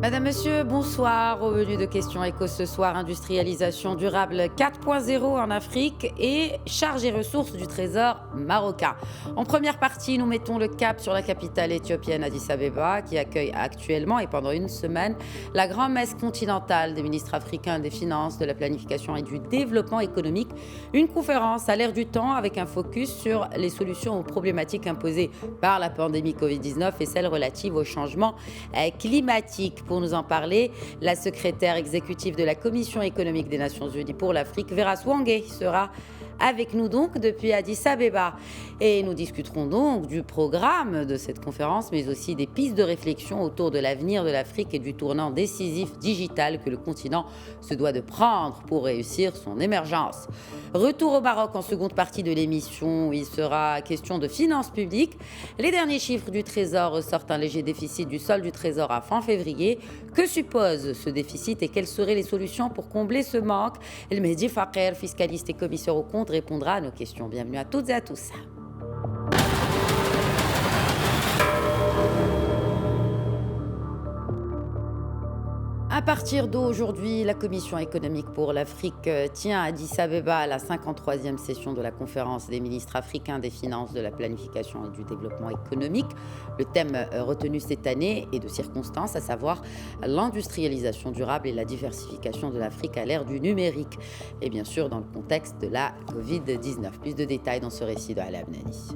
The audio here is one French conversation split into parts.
Madame, Monsieur, bonsoir. Au menu de questions éco ce soir, industrialisation durable 4.0 en Afrique et charges et ressources du trésor marocain. En première partie, nous mettons le cap sur la capitale éthiopienne Addis Abeba qui accueille actuellement et pendant une semaine la grande messe continentale des ministres africains des finances, de la planification et du développement économique. Une conférence à l'ère du temps avec un focus sur les solutions aux problématiques imposées par la pandémie Covid-19 et celles relatives au changement climatique. Pour nous en parler, la secrétaire exécutive de la Commission économique des Nations Unies pour l'Afrique, Vera Swangé, sera avec nous donc depuis Addis Abeba. Et nous discuterons donc du programme de cette conférence, mais aussi des pistes de réflexion autour de l'avenir de l'Afrique et du tournant décisif digital que le continent se doit de prendre pour réussir son émergence. Retour au Maroc en seconde partie de l'émission, où il sera question de finances publiques. Les derniers chiffres du Trésor ressortent un léger déficit du solde du Trésor à fin février. Que suppose ce déficit et quelles seraient les solutions pour combler ce manque? El Mehdi Faker, fiscaliste et commissaire aux comptes, répondra à nos questions. Bienvenue à toutes et à tous. À partir d'aujourd'hui, la Commission économique pour l'Afrique tient à Addis Abeba la 53e session de la conférence des ministres africains des finances, de la planification et du développement économique. Le thème retenu cette année est de circonstance, à savoir l'industrialisation durable et la diversification de l'Afrique à l'ère du numérique. Et bien sûr, dans le contexte de la Covid-19. Plus de détails dans ce récit de Ala Abnani.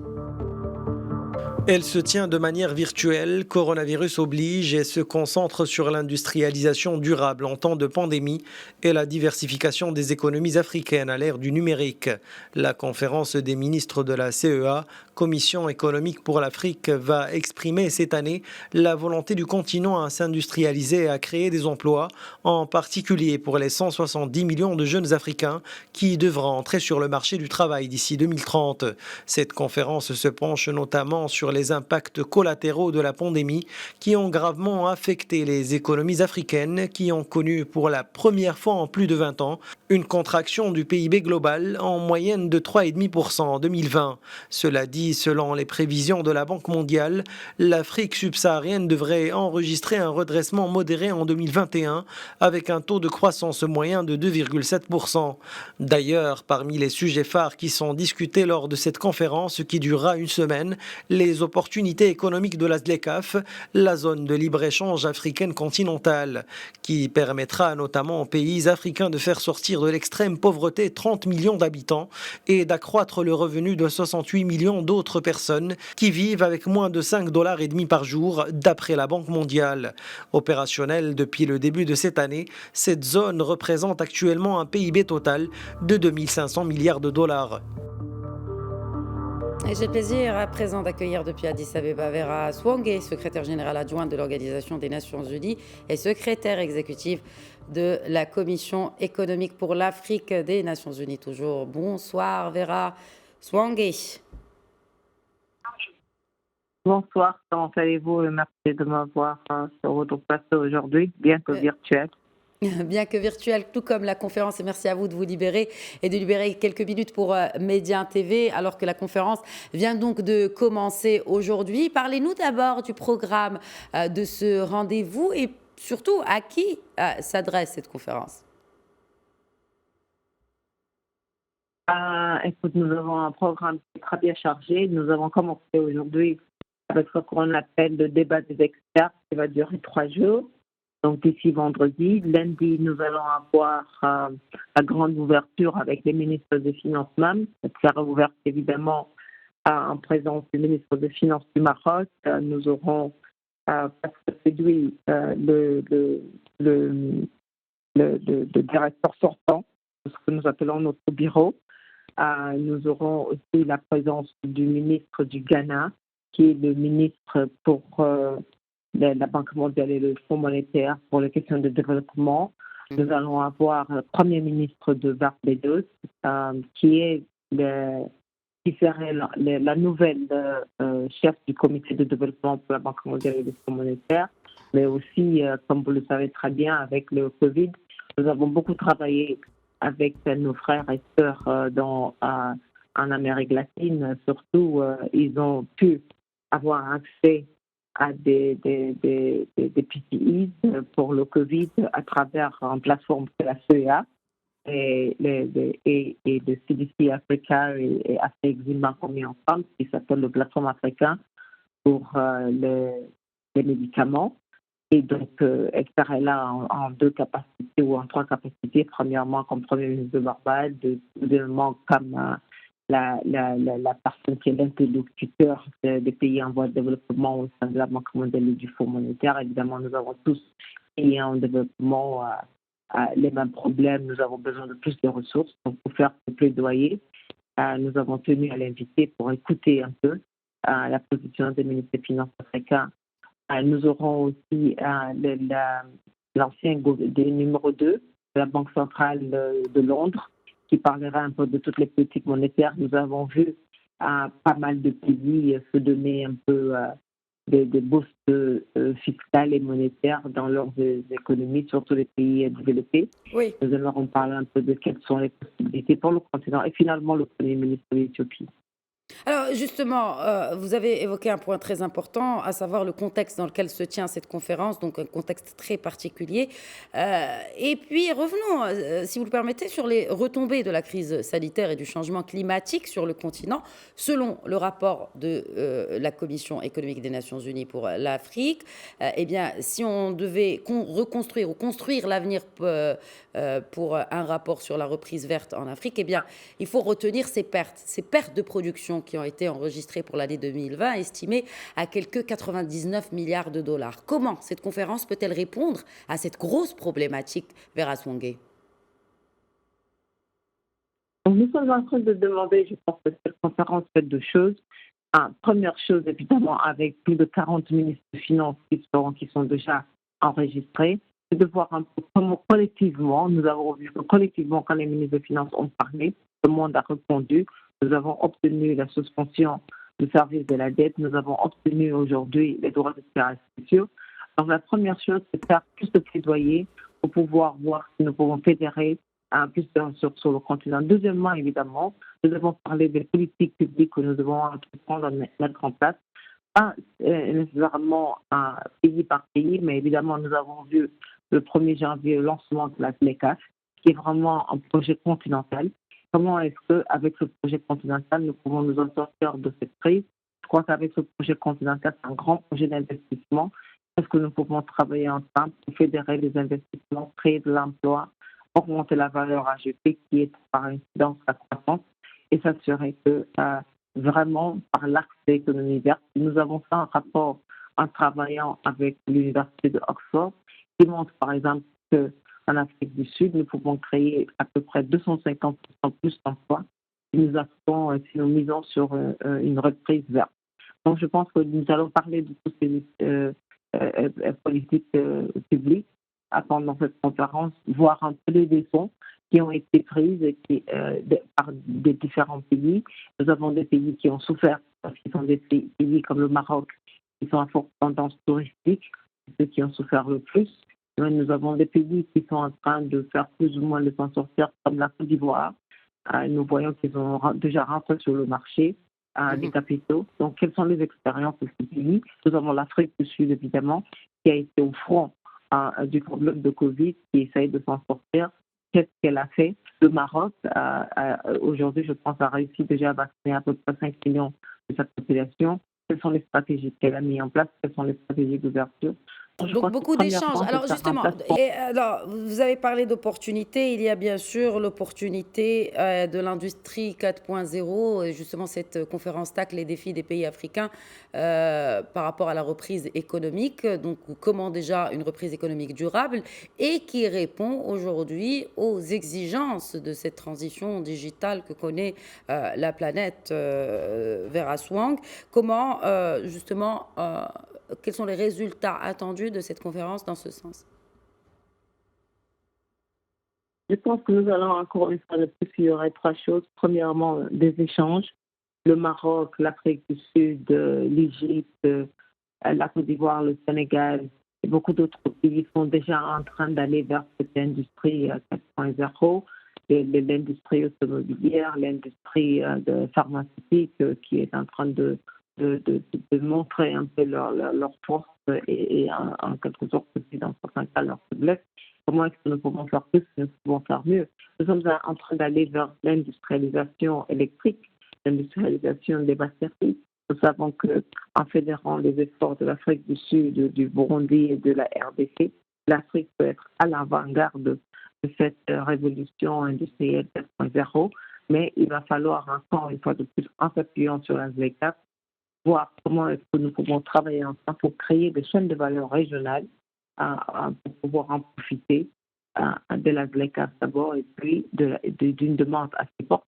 Elle se tient de manière virtuelle, coronavirus oblige, et se concentre sur l'industrialisation durable en temps de pandémie et la diversification des économies africaines à l'ère du numérique. La conférence des ministres de la CEA, Commission économique pour l'Afrique, va exprimer cette année la volonté du continent à s'industrialiser et à créer des emplois, en particulier pour les 170 millions de jeunes Africains qui devront entrer sur le marché du travail d'ici 2030. Cette conférence se penche notamment sur les impacts collatéraux de la pandémie qui ont gravement affecté les économies africaines qui ont connu pour la première fois en plus de 20 ans une contraction du PIB global en moyenne de 3,5% en 2020. Cela dit, selon les prévisions de la Banque mondiale, l'Afrique subsaharienne devrait enregistrer un redressement modéré en 2021 avec un taux de croissance moyen de 2,7%. D'ailleurs, parmi les sujets phares qui sont discutés lors de cette conférence qui durera une semaine, les opportunités économiques de la ZLECAf, la zone de libre-échange africaine continentale, qui permettra notamment aux pays africains de faire sortir de l'extrême pauvreté 30 millions d'habitants et d'accroître le revenu de 68 millions d'autres personnes qui vivent avec moins de 5,5 $ par jour, d'après la Banque mondiale. Opérationnelle depuis le début de cette année, cette zone représente actuellement un PIB total de 2500 milliards de dollars. Et j'ai le plaisir à présent d'accueillir depuis Addis Abeba Vera Swangé, secrétaire générale adjointe de l'Organisation des Nations Unies et secrétaire exécutive de la Commission économique pour l'Afrique des Nations Unies. Toujours bonsoir Vera Swangé. Bonsoir, comment allez-vous? Merci de m'avoir sur votre plateau aujourd'hui, bien que virtuel. Bien que virtuel, tout comme la conférence, et merci à vous de vous libérer et de libérer quelques minutes pour Média TV, alors que la conférence vient donc de commencer aujourd'hui. Parlez-nous d'abord du programme de ce rendez-vous et surtout à qui s'adresse cette conférence. Écoute, nous avons un programme très bien chargé. Nous avons commencé aujourd'hui avec ce qu'on appelle le débat des experts qui va durer 3 jours. Donc d'ici vendredi, lundi, nous allons avoir la grande ouverture avec les ministres des Finances même. Elle sera ouverte évidemment en présence du ministre des Finances du Maroc. Nous aurons Pascal Sédoui, le directeur sortant, ce que nous appelons notre bureau. Nous aurons aussi la présence du ministre du Ghana, qui est le ministre pour la Banque mondiale et le Fonds monétaire pour les questions de développement. Nous allons avoir le Premier ministre de Barbados, qui serait la nouvelle chef du comité de développement pour la Banque mondiale et le Fonds monétaire. Mais aussi, comme vous le savez très bien, avec le Covid, nous avons beaucoup travaillé avec nos frères et sœurs en Amérique latine. Surtout, ils ont pu avoir accès à des PPI pour le Covid à travers une plateforme que la CEA et le CDC Africa et Afrique-Zimba ont mis ensemble, qui s'appelle le plateforme africain pour les médicaments. Et donc, Hector est là en deux capacités ou en trois capacités. Premièrement, comme Premier ministre de Barbade, deuxièmement, comme la personne qui est l'interlocuteur des pays en voie de développement au sein de la Banque mondiale et du Fonds monétaire. Évidemment, nous avons tous pays en développement les mêmes problèmes. Nous avons besoin de plus de ressources. Donc, pour faire ce plaidoyer, nous avons tenu à l'inviter pour écouter un peu la position des ministres des Finances africains. Nous aurons aussi l'ancien numéro 2 de la Banque centrale de Londres qui parlera un peu de toutes les politiques monétaires. Nous avons vu pas mal de pays se donner un peu des bourses fiscales et monétaires dans leurs économies, surtout les pays développés. Oui. Nous aimerons parler un peu de quelles sont les possibilités pour le continent. Et finalement, le Premier ministre de l'Éthiopie. Alors justement, vous avez évoqué un point très important, à savoir le contexte dans lequel se tient cette conférence, donc un contexte très particulier. Et puis revenons, si vous le permettez, sur les retombées de la crise sanitaire et du changement climatique sur le continent. Selon le rapport de la Commission économique des Nations Unies pour l'Afrique, eh bien, si on devait reconstruire ou construire l'avenir pour un rapport sur la reprise verte en Afrique, eh bien, il faut retenir ces pertes de production qui ont été enregistrées pour l'année 2020, estimées à quelques 99 milliards de dollars. Comment cette conférence peut-elle répondre à cette grosse problématique, Vera Swangé? Nous sommes en train de demander, je pense que cette conférence fait deux choses. Première chose, évidemment, avec plus de 40 ministres des Finances qui sont déjà enregistrés, c'est de voir un peu comment collectivement, nous avons vu que collectivement, quand les ministres des Finances ont parlé, le monde a répondu. Nous avons obtenu la suspension du service de la dette. Nous avons obtenu aujourd'hui les droits de tiers spéciaux. Donc, la première chose, c'est de faire plus de plaidoyer pour pouvoir voir si nous pouvons fédérer plus de ressources sur le continent. Deuxièmement, évidemment, nous avons parlé des politiques publiques que nous devons entreprendre à mettre en place. Pas nécessairement pays par pays, mais évidemment, nous avons vu le 1er janvier le lancement de la FLECAF, qui est vraiment un projet continental. Comment est-ce qu'avec ce projet continental, nous pouvons nous en sortir de cette crise? Je crois qu'avec ce projet continental, c'est un grand projet d'investissement. Est-ce que nous pouvons travailler ensemble pour fédérer les investissements, créer de l'emploi, augmenter la valeur ajoutée qui est par incidence la croissance et s'assurer que vraiment, par l'axe de l'économie verte, nous avons fait un rapport en travaillant avec l'Université de Oxford qui montre par exemple qu'en Afrique du Sud, nous pouvons créer à peu près 250% plus d'emplois si nous misons sur une reprise verte. Donc je pense que nous allons parler de toutes ces politiques publiques pendant cette conférence, voir un peu les leçons qui ont été prises par des différents pays. Nous avons des pays qui ont souffert parce qu'ils sont des pays comme le Maroc qui sont à forte tendance touristique, ceux qui ont souffert le plus. Nous avons des pays qui sont en train de faire plus ou moins de s'en sortir, comme la Côte d'Ivoire. Nous voyons qu'ils ont déjà rentré sur le marché des capitaux. Donc, quelles sont les expériences de ces pays? Nous avons l'Afrique du Sud, évidemment, qui a été au front du problème de Covid, qui essaye de s'en sortir. Qu'est-ce qu'elle a fait? Le Maroc, aujourd'hui, je pense, a réussi déjà à vacciner à peu près 5 millions de sa population. Quelles sont les stratégies qu'elle a mises en place? Quelles sont les stratégies d'ouverture? Donc beaucoup d'échanges. Alors justement, alors, vous avez parlé d'opportunités. Il y a bien sûr l'opportunité de l'industrie 4.0. Et justement, cette conférence tacle les défis des pays africains par rapport à la reprise économique. Donc comment déjà une reprise économique durable et qui répond aujourd'hui aux exigences de cette transition digitale que connaît la planète Vera Swang. Comment justement... quels sont les résultats attendus de cette conférence dans ce sens? Je pense que nous allons encore une fois de plus, il y aurait trois choses. Premièrement, des échanges. Le Maroc, l'Afrique du Sud, l'Égypte, la Côte d'Ivoire, le Sénégal et beaucoup d'autres pays sont déjà en train d'aller vers cette industrie 4.0, l'industrie automobilière, l'industrie pharmaceutique qui est en train de de montrer un peu leur force et en quelque sorte aussi dans certains cas leur faiblesse. Comment est-ce que nous pouvons faire plus, nous pouvons faire mieux? Nous sommes en train d'aller vers l'industrialisation électrique, l'industrialisation des batteries. Nous savons qu'en fédérant les efforts de l'Afrique du Sud, du Burundi et de la RDC, l'Afrique peut être à l'avant-garde de cette révolution industrielle 4.0, mais il va falloir encore une fois de plus, en s'appuyant sur la ZLECAf, voir comment est-ce que nous pouvons travailler ensemble pour créer des chaînes de valeur régionales pour pouvoir en profiter de la ZLECAf d'abord et puis d'une demande assez forte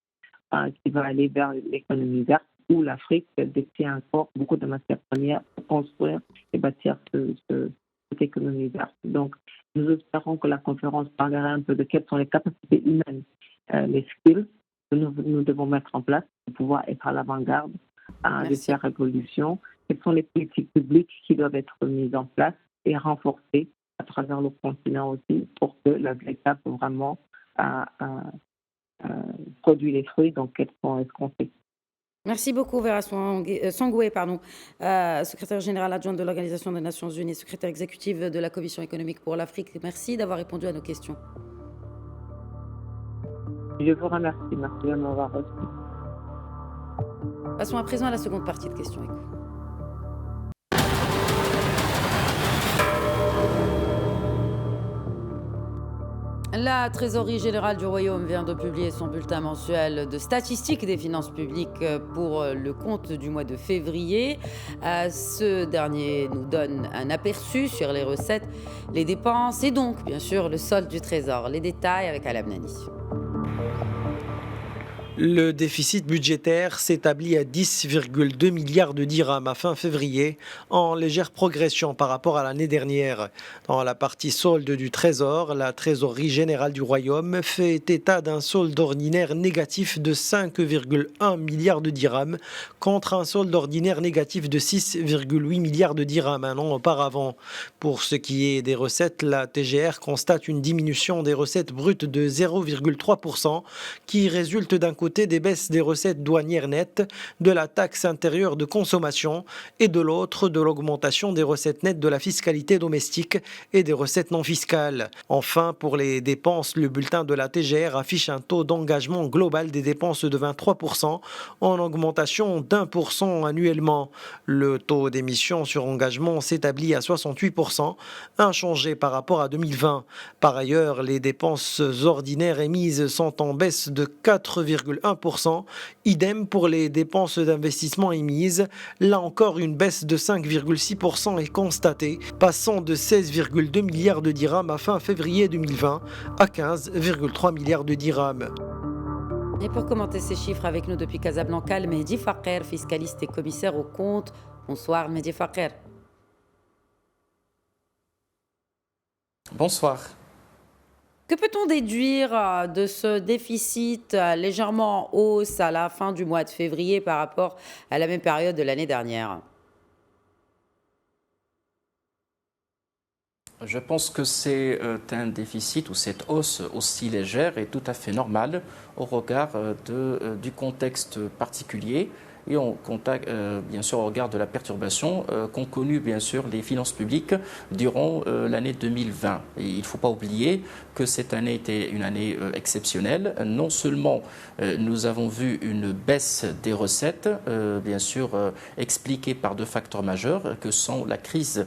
qui va aller vers l'économie verte où l'Afrique détient encore beaucoup de matières premières pour construire et bâtir cette économie verte. Donc, nous espérons que la conférence parlera un peu de quelles sont les capacités humaines, les skills que nous devons mettre en place pour pouvoir être à l'avant-garde de ces révolutions. Quelles sont les politiques publiques qui doivent être mises en place et renforcées à travers le continent aussi pour que la ZLECAf vraiment produit les fruits dont elles sont escomptées. Merci beaucoup, Vera Sangoué, secrétaire générale adjointe de l'Organisation des Nations Unies, secrétaire exécutive de la Commission économique pour l'Afrique. Merci d'avoir répondu à nos questions. Je vous remercie. Merci de m'avoir reçu. Passons à présent à la seconde partie de Questions Éco. La Trésorerie générale du Royaume vient de publier son bulletin mensuel de statistiques des finances publiques pour le compte du mois de février. Ce dernier nous donne un aperçu sur les recettes, les dépenses et donc, bien sûr, le solde du Trésor. Les détails avec Alam Nani. Le déficit budgétaire s'établit à 10,2 milliards de dirhams à fin février, en légère progression par rapport à l'année dernière. Dans la partie solde du Trésor, la Trésorerie générale du Royaume fait état d'un solde ordinaire négatif de 5,1 milliards de dirhams contre un solde ordinaire négatif de 6,8 milliards de dirhams un an auparavant. Pour ce qui est des recettes, la TGR constate une diminution des recettes brutes de 0,3% qui résulte d'un côté des baisses des recettes douanières nettes, de la taxe intérieure de consommation et de l'autre de l'augmentation des recettes nettes de la fiscalité domestique et des recettes non fiscales. Enfin, pour les dépenses, le bulletin de la TGR affiche un taux d'engagement global des dépenses de 23% en augmentation d'1% annuellement. Le taux d'émission sur engagement s'établit à 68%, inchangé par rapport à 2020. Par ailleurs, les dépenses ordinaires émises sont en baisse de 4,1%. Idem pour les dépenses d'investissement émises. Là encore, une baisse de 5,6% est constatée, passant de 16,2 milliards de dirhams à fin février 2020 à 15,3 milliards de dirhams. Et pour commenter ces chiffres avec nous depuis Casablanca, le Mehdi Faker, fiscaliste et commissaire aux comptes. Bonsoir Mehdi Faker. Bonsoir. Que peut-on déduire de ce déficit légèrement en hausse à la fin du mois de février par rapport à la même période de l'année dernière ? Je pense que c'est un déficit ou cette hausse aussi légère est tout à fait normale au regard du contexte particulier et bien sûr au regard de la perturbation qu'ont connue bien sûr les finances publiques durant l'année 2020. Et il ne faut pas oublier que cette année était une année exceptionnelle. Non seulement nous avons vu une baisse des recettes, bien sûr expliquée par deux facteurs majeurs que sont la crise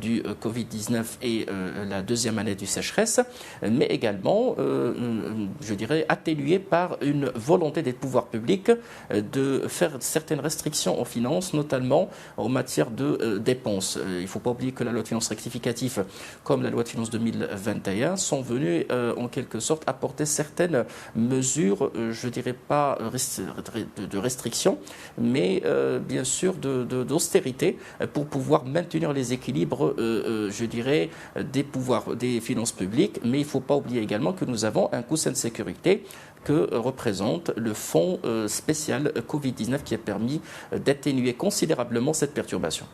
du Covid-19 et la deuxième année du sécheresse, mais également, je dirais, atténuée par une volonté des pouvoirs publics de faire certaines restrictions aux finances, notamment en matière de dépenses. Il ne faut pas oublier que la loi de finances rectificative, comme la loi de finances 2021, sont venues en quelque sorte apporter certaines mesures, je ne dirais pas de restrictions, mais bien sûr d'austérité pour pouvoir maintenir les équilibres, je dirais, des finances publiques. Mais il ne faut pas oublier également que nous avons un coussin de sécurité que représente le fonds spécial Covid-19 qui a permis d'atténuer considérablement cette perturbation.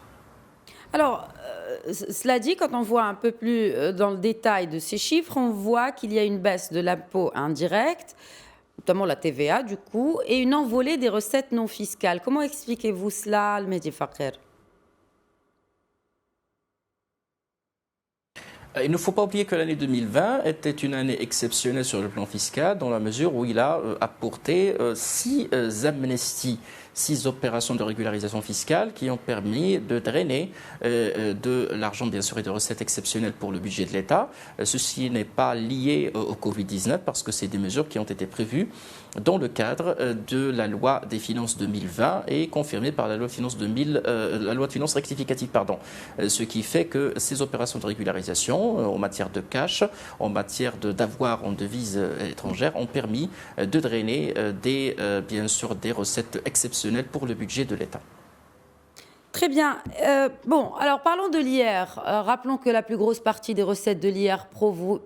Alors, cela dit, quand on voit un peu plus dans le détail de ces chiffres, on voit qu'il y a une baisse de l'impôt indirect, notamment la TVA du coup, et une envolée des recettes non fiscales. Comment expliquez-vous cela, Al-Mehdi Fakher? Il ne faut pas oublier que l'année 2020 était une année exceptionnelle sur le plan fiscal, dans la mesure où il a apporté 6 amnesties, 6 opérations de régularisation fiscale qui ont permis de drainer de l'argent, bien sûr, et de recettes exceptionnelles pour le budget de l'État. Ceci n'est pas lié au Covid-19 parce que c'est des mesures qui ont été prévues dans le cadre de la loi des finances 2020 et confirmée par la loi de finances la loi de finances rectificative, pardon. Ce qui fait que ces opérations de régularisation en matière de cash, en matière d'avoir en devise étrangère, ont permis de drainer bien sûr des recettes exceptionnelles pour le budget de l'État. Très bien. Bon, alors parlons de l'IR. Rappelons que la plus grosse partie des recettes de l'IR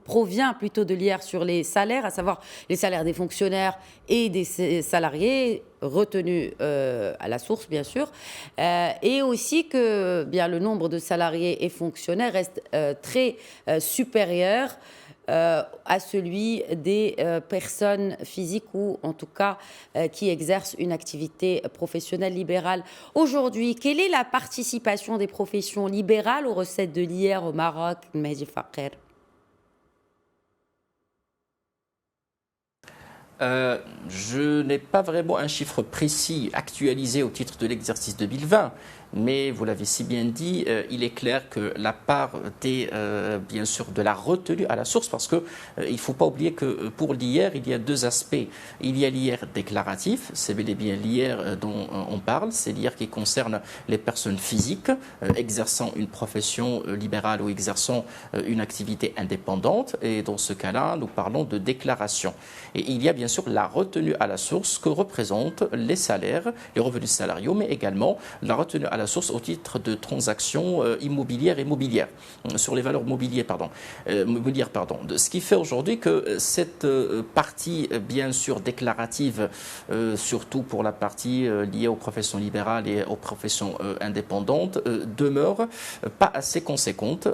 provient plutôt de l'IR sur les salaires, à savoir les salaires des fonctionnaires et des salariés retenus à la source, bien sûr, et aussi que bien, le nombre de salariés et fonctionnaires reste très supérieur à celui des personnes physiques ou en tout cas qui exercent une activité professionnelle libérale. Aujourd'hui, quelle est la participation des professions libérales aux recettes de l'IR au Maroc, Mehdi Fakher? Je n'ai pas vraiment un chiffre précis actualisé au titre de l'exercice 2020. Mais vous l'avez si bien dit, il est clair que la part bien sûr de la retenue à la source, parce qu'il ne faut pas oublier que pour l'IR, il y a 2 aspects. Il y a l'IR déclaratif, c'est bel et bien l'IR dont on parle, c'est l'IR qui concerne les personnes physiques exerçant une profession libérale ou exerçant une activité indépendante. Et dans ce cas-là, nous parlons de déclaration. Et il y a bien sûr la retenue à la source que représentent les salaires, les revenus salariaux, mais également la retenue à la source au titre de transactions immobilières et mobilières, sur les valeurs mobilières, pardon. Ce qui fait aujourd'hui que cette partie, bien sûr, déclarative, surtout pour la partie liée aux professions libérales et aux professions indépendantes, demeure pas assez conséquente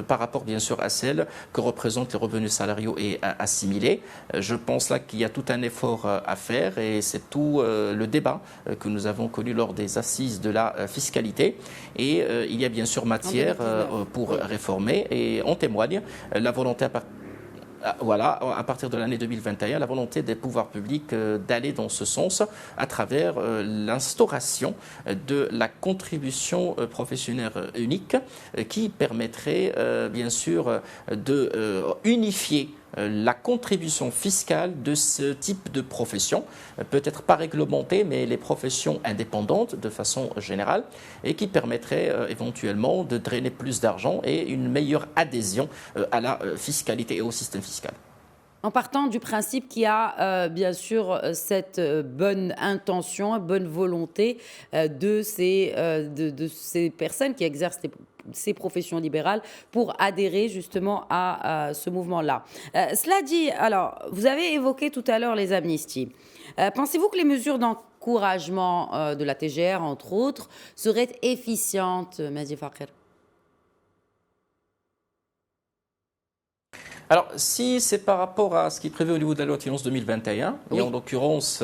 par rapport, bien sûr, à celle que représentent les revenus salariaux et assimilés. Je pense là qu'il y a tout un effort à faire et c'est tout le débat que nous avons connu lors des assises de la fiscalité et il y a bien sûr matière pour réformer et on témoigne la volonté à partir de l'année 2021, la volonté des pouvoirs publics d'aller dans ce sens à travers l'instauration de la contribution professionnelle unique qui permettrait bien sûr de unifier la contribution fiscale de ce type de profession, peut-être pas réglementée, mais les professions indépendantes de façon générale, et qui permettrait éventuellement de drainer plus d'argent et une meilleure adhésion à la fiscalité et au système fiscal. En partant du principe qu'il y a bien sûr cette bonne intention, bonne volonté de ces personnes qui exercent ces professions libérales pour adhérer justement à ce mouvement-là. Cela dit, alors, vous avez évoqué tout à l'heure les amnisties. Pensez-vous que les mesures d'encouragement de la TGR, entre autres, seraient efficientes, Mehdi Fakher? Alors, si c'est par rapport à ce qui est prévu au niveau de la loi de finances 2021, oui. Et en l'occurrence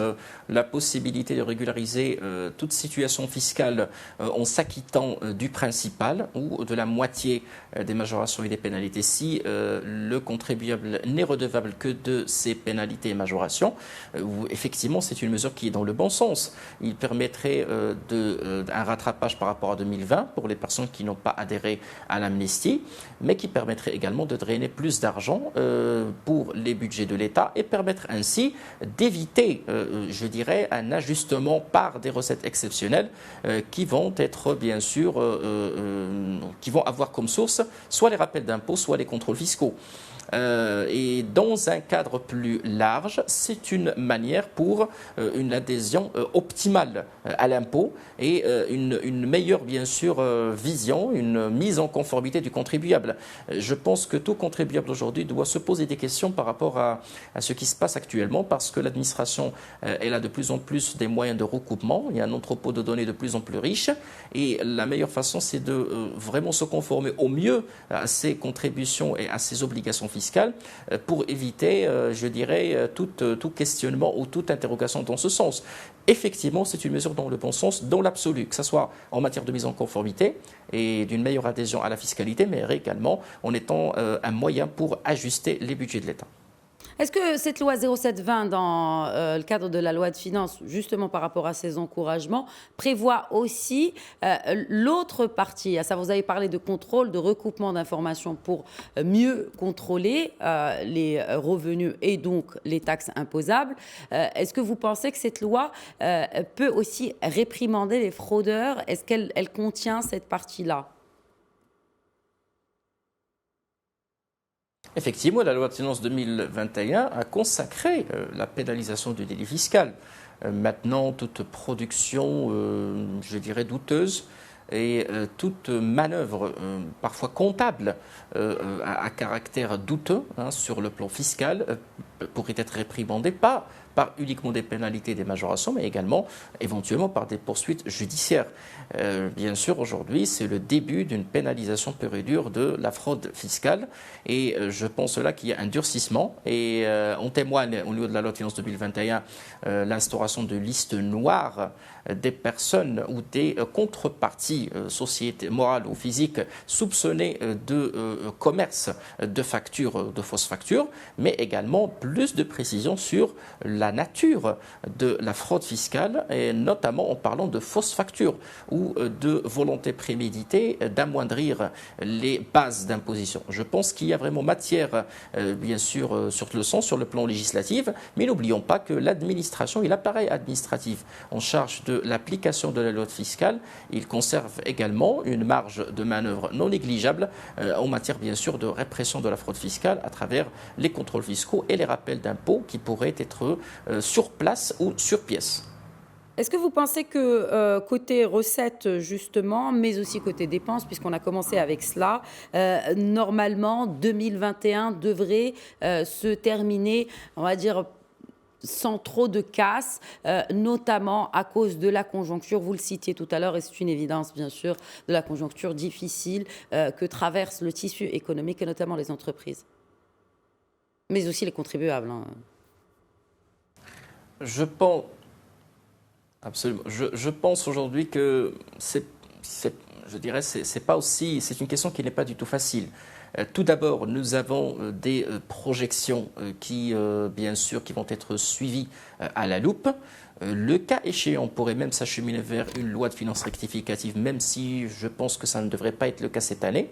la possibilité de régulariser toute situation fiscale en s'acquittant du principal ou de la moitié des majorations et des pénalités, si le contribuable n'est redevable que de ces pénalités et majorations, effectivement, c'est une mesure qui est dans le bon sens. Il permettrait un rattrapage par rapport à 2020 pour les personnes qui n'ont pas adhéré à l'amnistie, mais qui permettrait également de drainer plus d'argent pour les budgets de l'État et permettre ainsi d'éviter, je dirais, un ajustement par des recettes exceptionnelles qui vont être, bien sûr, qui vont avoir comme source soit les rappels d'impôts, soit les contrôles fiscaux. Et dans un cadre plus large, c'est une manière pour une adhésion optimale à l'impôt et une meilleure, bien sûr, vision, une mise en conformité du contribuable. Je pense que tout contribuable aujourd'hui doit se poser des questions par rapport à ce qui se passe actuellement parce que l'administration elle a de plus en plus des moyens de recoupement, il y a un entrepôt de données de plus en plus riche et la meilleure façon c'est de vraiment se conformer au mieux à ces contributions et à ces obligations fiscales fiscale pour éviter, je dirais, tout questionnement ou toute interrogation dans ce sens. Effectivement, c'est une mesure dans le bon sens, dans l'absolu, que ce soit en matière de mise en conformité et d'une meilleure adhésion à la fiscalité, mais également en étant un moyen pour ajuster les budgets de l'État. Est-ce que cette loi 0720, dans le cadre de la loi de finances, justement par rapport à ces encouragements, prévoit aussi l'autre partie, à savoir, vous avez parlé de contrôle, de recoupement d'informations pour mieux contrôler les revenus et donc les taxes imposables. Est-ce que vous pensez que cette loi peut aussi réprimander les fraudeurs? Est-ce qu'elle contient cette partie-là? Effectivement, la loi de finances 2021 a consacré la pénalisation du délit fiscal. Maintenant, toute production, je dirais, douteuse et toute manœuvre, parfois comptable, à caractère douteux sur le plan fiscal, pourrait être réprimandée pas par uniquement des pénalités, des majorations, mais également éventuellement par des poursuites judiciaires. Bien sûr, aujourd'hui, c'est le début d'une pénalisation pure et dure de la fraude fiscale. Et je pense là qu'il y a un durcissement. Et on témoigne au niveau de la loi de finances 2021 l'instauration de listes noires des personnes ou des contreparties, sociétés morales ou physiques, soupçonnées de commerce de factures, de fausses factures, mais également plus de précision sur la nature de la fraude fiscale, et notamment en parlant de fausses factures ou de volonté préméditée d'amoindrir les bases d'imposition. Je pense qu'il y a vraiment matière, bien sûr, sur le sens, sur le plan législatif, mais n'oublions pas que l'administration et l'appareil administratif en charge de l'application de la loi fiscale, il conserve également une marge de manœuvre non négligeable en matière, bien sûr, de répression de la fraude fiscale à travers les contrôles fiscaux et les rappels d'impôts qui pourraient être sur place ou sur pièce. Est-ce que vous pensez que côté recettes, justement, mais aussi côté dépenses, puisqu'on a commencé avec cela, normalement, 2021 devrait se terminer, on va dire, sans trop de casse, notamment à cause de la conjoncture, vous le citiez tout à l'heure, et c'est une évidence bien sûr, de la conjoncture difficile que traverse le tissu économique et notamment les entreprises, mais aussi les contribuables. Je pense, absolument, je pense aujourd'hui que c'est pas aussi, c'est une question qui n'est pas du tout facile. Tout d'abord, nous avons des projections qui, bien sûr, qui vont être suivies à la loupe. Le cas échéant, on pourrait même s'acheminer vers une loi de finances rectificative, même si je pense que ça ne devrait pas être le cas cette année.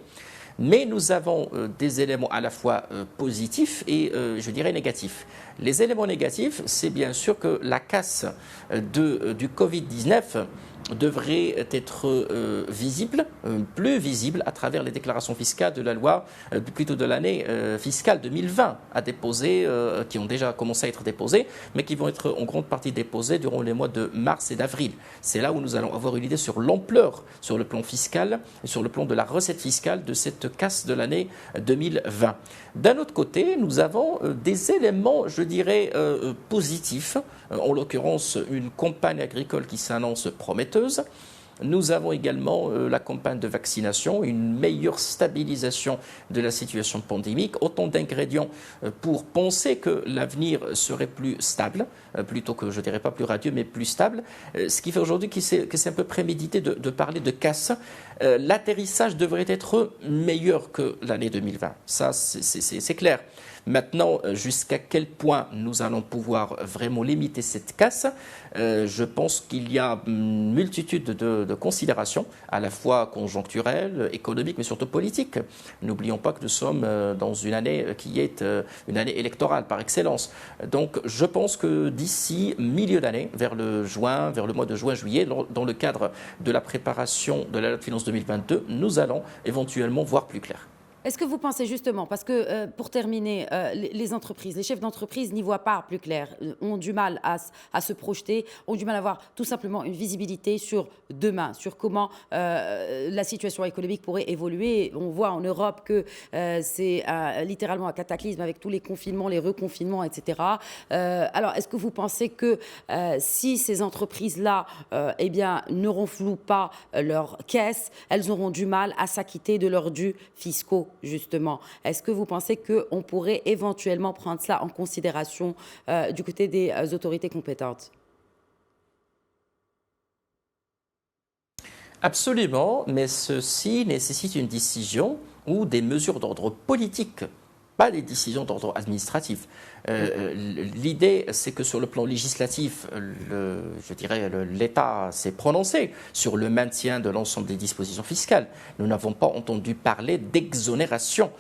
Mais nous avons des éléments à la fois positifs et, je dirais, négatifs. Les éléments négatifs, c'est bien sûr que la casse du Covid-19 devrait être visible, plus visible à travers les déclarations fiscales de la loi, plutôt de l'année fiscale 2020 à déposer, qui ont déjà commencé à être déposées, mais qui vont être en grande partie déposées durant les mois de mars et d'avril. C'est là où nous allons avoir une idée sur l'ampleur, sur le plan fiscal et sur le plan de la recette fiscale de cette casse de l'année 2020. D'un autre côté, nous avons des éléments, je dirais, positifs, en l'occurrence une campagne agricole qui s'annonce prometteuse. Nous avons également la campagne de vaccination, une meilleure stabilisation de la situation pandémique, autant d'ingrédients pour penser que l'avenir serait plus stable, plutôt que, je ne dirais pas plus radieux, mais plus stable. Ce qui fait aujourd'hui que c'est un peu prémédité de parler de casse. L'atterrissage devrait être meilleur que l'année 2020. Ça, c'est clair. Maintenant, jusqu'à quel point nous allons pouvoir vraiment limiter cette casse, je pense qu'il y a une multitude de considérations, à la fois conjoncturelles, économiques, mais surtout politiques. N'oublions pas que nous sommes dans une année qui est une année électorale par excellence. Donc, je pense que d'ici milieu d'année, vers le mois de juin-juillet, dans le cadre de la préparation de la loi de finances 2022, nous allons éventuellement voir plus clair. Est-ce que vous pensez justement, parce que pour terminer, les entreprises, les chefs d'entreprise n'y voient pas plus clair, ont du mal à se projeter, ont du mal à avoir tout simplement une visibilité sur demain, sur comment la situation économique pourrait évoluer. On voit en Europe que c'est littéralement un cataclysme avec tous les confinements, les reconfinements, etc. Alors, est-ce que vous pensez que si ces entreprises-là eh bien, ne renflouent pas leurs caisses, elles auront du mal à s'acquitter de leurs dus fiscaux justement. Est-ce que vous pensez qu'on pourrait éventuellement prendre cela en considération du côté des autorités compétentes? Absolument, mais ceci nécessite une décision ou des mesures d'ordre politique, pas des décisions d'ordre administratif. L'idée, c'est que sur le plan législatif, je dirais, l'État s'est prononcé sur le maintien de l'ensemble des dispositions fiscales. Nous n'avons pas entendu parler d'exonération.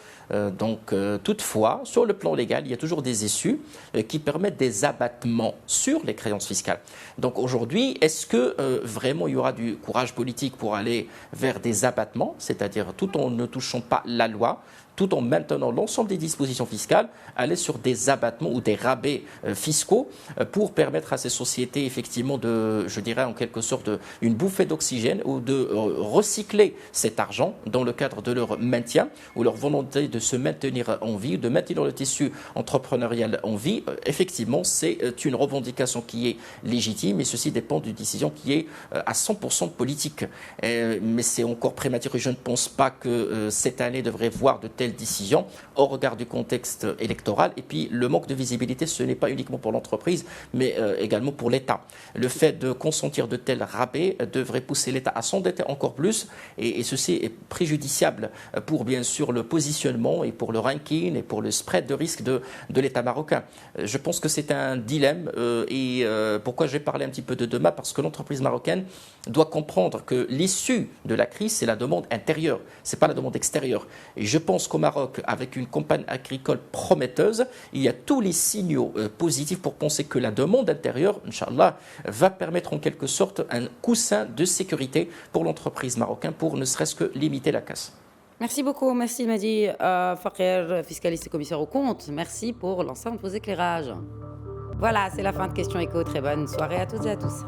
Toutefois, sur le plan légal, il y a toujours des issues qui permettent des abattements sur les créances fiscales. Donc aujourd'hui, est-ce que vraiment il y aura du courage politique pour aller vers des abattements, c'est-à-dire tout en ne touchant pas la loi, tout en maintenant l'ensemble des dispositions fiscales, aller sur des abattements ou des rabais fiscaux pour permettre à ces sociétés effectivement de, je dirais en quelque sorte, une bouffée d'oxygène ou de recycler cet argent dans le cadre de leur maintien ou leur volonté de se maintenir en vie, de maintenir le tissu entrepreneurial en vie. Effectivement, c'est une revendication qui est légitime et ceci dépend d'une décision qui est à 100% politique. Mais c'est encore prématuré. Je ne pense pas que cette année devrait voir de telles décisions au regard du contexte électoral. Et puis, le manque de visibilité, ce n'est pas uniquement pour l'entreprise, mais également pour l'État. Le fait de consentir de tels rabais devrait pousser l'État à s'endetter encore plus. Et ceci est préjudiciable pour, bien sûr, le positionnement et pour le ranking et pour le spread de risque de l'État marocain. Je pense que c'est un dilemme. Pourquoi j'ai parlé un petit peu de demain? Parce que l'entreprise marocaine doit comprendre que l'issue de la crise, c'est la demande intérieure, ce n'est pas la demande extérieure. Et je pense qu'au Maroc, avec une campagne agricole prometteuse, il y a tous les signaux positifs pour penser que la demande intérieure, Inch'Allah, va permettre en quelque sorte un coussin de sécurité pour l'entreprise marocaine pour ne serait-ce que limiter la casse. Merci beaucoup, merci Madi Fakher, fiscaliste et commissaire aux comptes. Merci pour l'ensemble de vos éclairages. Voilà, c'est la fin de Question Éco. Très bonne soirée à toutes et à tous.